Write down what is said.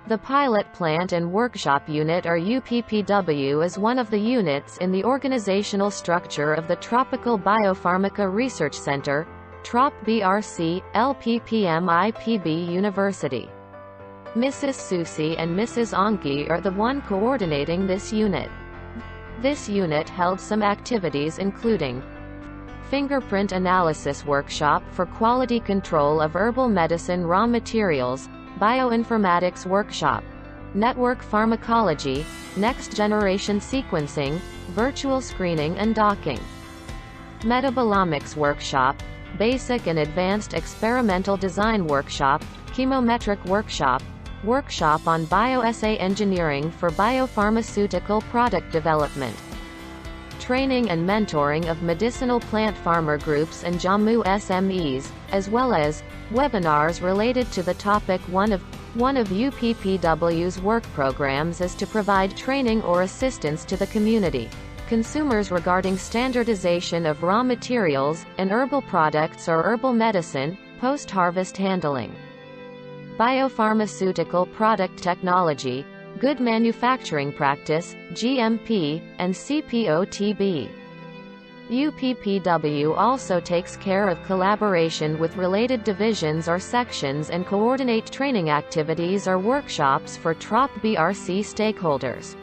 The Pilot Plant and Workshop Unit or UPPW is one of the units in the organizational structure of the Tropical Biopharmaka Research Center, TropBRC, LPPM IPB University. Mrs. Susi and Mrs. Anki are the one coordinating this unit. This unit held some activities including fingerprint analysis workshop for quality control of herbal medicine raw materials, bioinformatics workshop, network pharmacology, next-generation sequencing, virtual screening and docking, metabolomics workshop, basic and advanced experimental design workshop, chemometric workshop, workshop on bioassay engineering for biopharmaceutical product development, training and mentoring of medicinal plant farmer groups and Jammu SMEs, as well as webinars related to the topic. One of UPPW's work programs is to provide training or assistance to the community, consumers regarding standardization of raw materials, and herbal products or herbal medicine, post-harvest handling, biopharmaceutical product technology, good manufacturing practice, GMP, and CPOTB. UPPW also takes care of collaboration with related divisions or sections and coordinate training activities or workshops for TropBRC stakeholders.